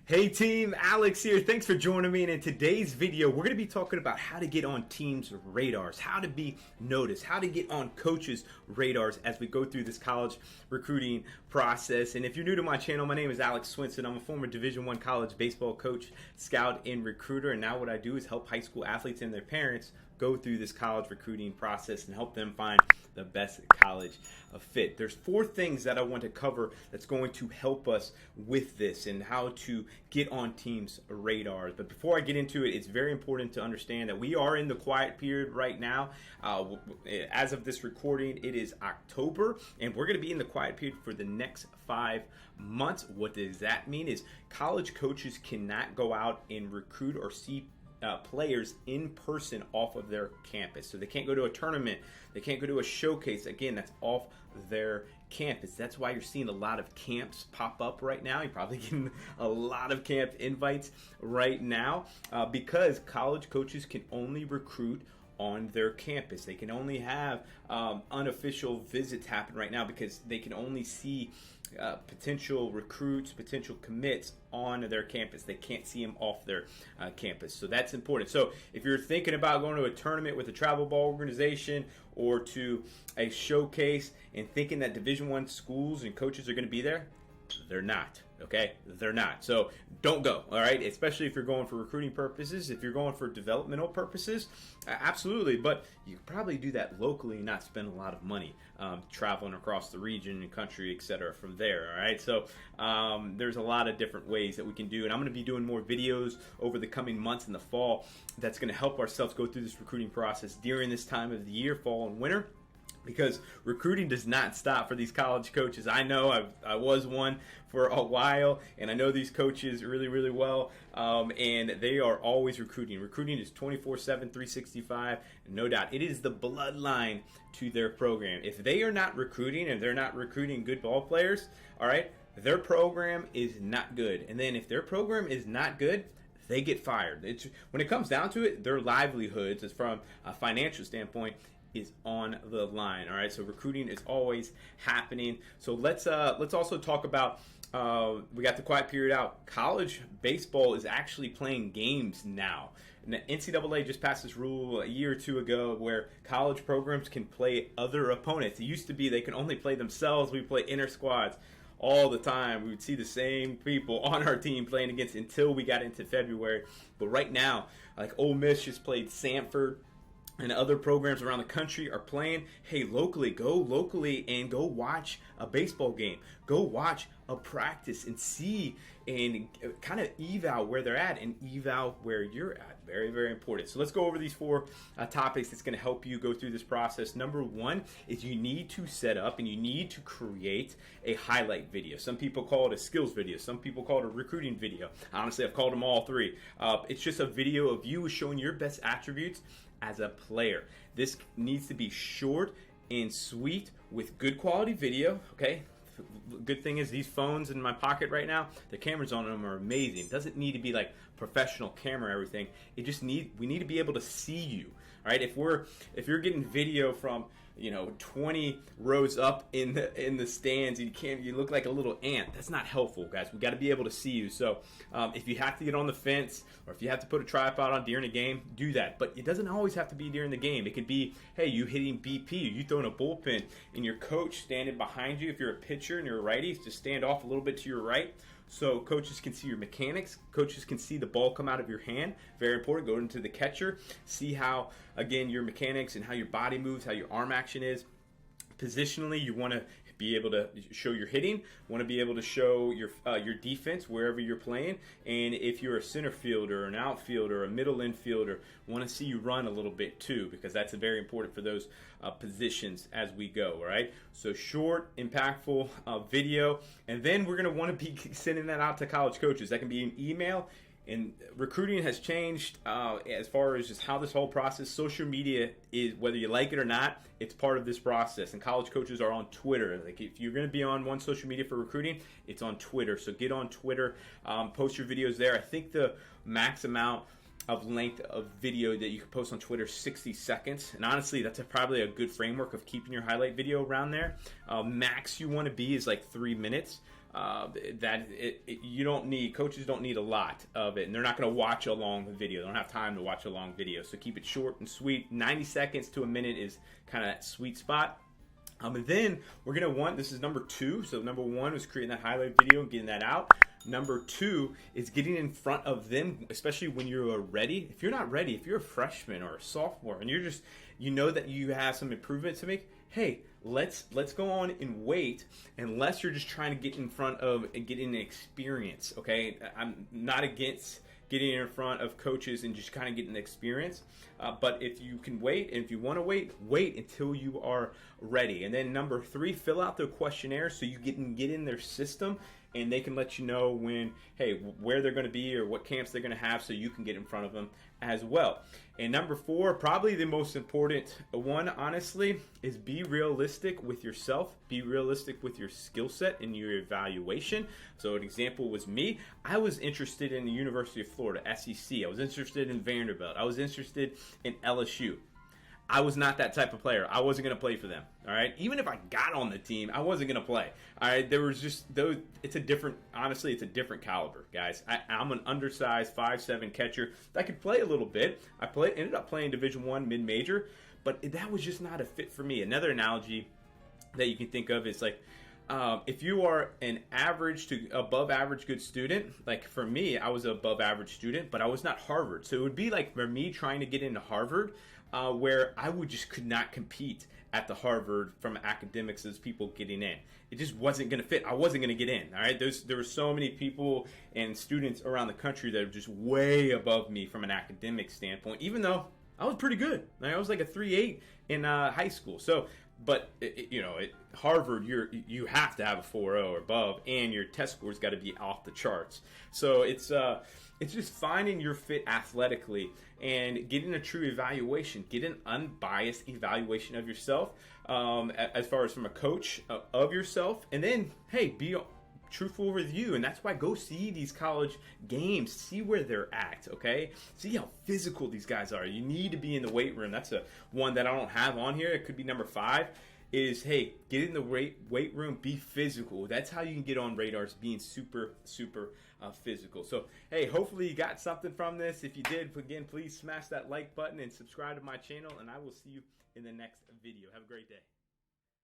Hey team, Alex here. Thanks for joining me. And in today's video, we're going to be talking about how to get on teams' radars, how to be noticed, how to get on coaches' radars as we go through this college recruiting process. And if you're new to my channel, my name is Alex Swinson. I'm a former Division I college baseball coach, scout, and recruiter. And now what I do is help high school athletes and their parents go through this college recruiting process and help them find the best college fit. There's 4 things that I want to cover that's going to help us with this and how to get on teams' radars. But before I get into it, it's very important to understand that we are in the quiet period right now. As of this recording, it is October, and we're going to be in the quiet period for the next 5 months. What does that mean is college coaches cannot go out and recruit or see players in person off of their campus. So they can't go to a tournament, they can't go to a showcase. Again, that's off their campus. That's why you're seeing a lot of camps pop up right now. You're probably getting a lot of camp invites right now because college coaches can only recruit on their campus. They can only have unofficial visits happen right now because they can only see potential recruits, potential commits on their campus. They can't see them off their campus. So that's important. So if you're thinking about going to a tournament with a travel ball organization or to a showcase and thinking that Division I schools and coaches are going to be there, they're not. Okay, they're not. So don't go. All right, especially if you're going for recruiting purposes. If you're going for developmental purposes, absolutely. But you probably do that locally and not spend a lot of money traveling across the region and country, etc. From there. All right. So there's a lot of different ways that we can do, and I'm going to be doing more videos over the coming months in the fall. That's going to help ourselves go through this recruiting process during this time of the year, fall and winter. Because recruiting does not stop for these college coaches. I know I was one for a while, and I know these coaches really, really well, and they are always recruiting. Recruiting is 24/7, 365, no doubt. It is the bloodline to their program. If they are not recruiting and they're not recruiting good ball players, all right, their program is not good. And then if their program is not good, they get fired. When it comes down to it, their livelihoods, is from a financial standpoint, is on the line. All right, so recruiting is always happening. So let's also talk about we got the quiet period out. College baseball is actually playing games now. And the NCAA just passed this rule a year or two ago where college programs can play other opponents. It used to be they can only play themselves. We play inter squads all the time. We would see the same people on our team playing against until we got into February. But right now, like Ole Miss just played Samford, and other programs around the country are playing. Hey, go locally and go watch a baseball game. Go watch a practice and see and kind of eval where they're at and eval where you're at. Very, very important. So let's go over these 4 topics that's going to help you go through this process. Number 1 is you need to set up and you need to create a highlight video. Some people call it a skills video. Some people call it a recruiting video. Honestly, I've called them all 3. It's just a video of you showing your best attributes as a player. This needs to be short and sweet with good quality video, okay? Good thing is these phones in my pocket right now, the cameras on them are amazing. It doesn't need to be like professional camera everything. We need to be able to see you. All right? If you're getting video from 20 rows up in the stands, you look like a little ant. That's not helpful, guys. We got to be able to see you. So if you have to get on the fence or if you have to put a tripod on during a game, do that. But it doesn't always have to be during the game. It could be, hey, you hitting BP, you throwing a bullpen, and your coach standing behind you. If you're a pitcher and you're a righty, just stand off a little bit to your right, so coaches can see your mechanics. Coaches can see the ball come out of your hand. Very important. Go into the catcher. See how, again, your mechanics and how your body moves, how your arm action is. Positionally, you want to be able to show your hitting. Want to be able to show your defense wherever you're playing. And if you're a center fielder, an outfielder, a middle infielder, want to see you run a little bit too, because that's very important for those positions as we go. All right. So short, impactful video, and then we're going to want to be sending that out to college coaches. That can be an email. And recruiting has changed as far as just how this whole process, social media is, whether you like it or not, it's part of this process. And college coaches are on Twitter. Like if you're going to be on one social media for recruiting, it's on Twitter. So get on Twitter, post your videos there. I think the max amount of length of video that you can post on Twitter, 60 seconds. And honestly, that's probably a good framework of keeping your highlight video around there. Max you want to be is like 3 minutes. you don't need, coaches don't need a lot of it, and they're not going to watch a long video. They don't have time to watch a long video, so keep it short and sweet. 90 seconds to a minute is kind of that sweet spot. And then we're going to want, this is number 2. So number 1 was creating that highlight video and getting that out. Number 2 is getting in front of them, especially when you're ready. If you're not ready, if you're a freshman or a sophomore and you know that you have some improvement to make, hey, let's go on and wait, unless you're just trying to get in front of and get an experience, okay? I'm not against getting in front of coaches and just kind of getting the experience. But if you can wait, and if you want to wait until you are ready. And then number 3, fill out the questionnaire so you get in their system, and they can let you know when, hey, where they're going to be or what camps they're going to have, so you can get in front of them as well. And number 4, probably the most important one, honestly, is be realistic with yourself. Be realistic with your skill set and your evaluation. So an example was me. I was interested in the University of Florida, SEC. I was interested in Vanderbilt. I was interested in LSU. I was not that type of player. I wasn't going to play for them. All right. Even if I got on the team, I wasn't going to play. All right. There was just those. Honestly, it's a different caliber, guys. I'm an undersized 5'7" catcher that could play a little bit. Ended up playing Division I mid-major, but that was just not a fit for me. Another analogy that you can think of is like, if you are an average to above average good student, like for me, I was an above average student, but I was not Harvard. So it would be like for me trying to get into Harvard, where I could not compete at the Harvard from academics as people getting in. It just wasn't going to fit. I wasn't going to get in. All right. There were so many people and students around the country that are just way above me from an academic standpoint, even though I was pretty good. I was like a 3.8 in high school. So, but at Harvard, you have to have a 4.0 or above, and your test score's got to be off the charts. So it's just finding your fit athletically and getting a true evaluation, get an unbiased evaluation of yourself, as far as from a coach of yourself, and then hey, be truthful with you. And that's why go see these college games, see where they're at, okay? See how physical these guys are. You need to be in the weight room. That's one that I don't have on here. It could be number 5 is, hey, get in the weight room, be physical. That's how you can get on radars, being super physical. So, hey, hopefully you got something from this. If you did, again, please smash that like button and subscribe to my channel, and I will see you in the next video. Have a great day.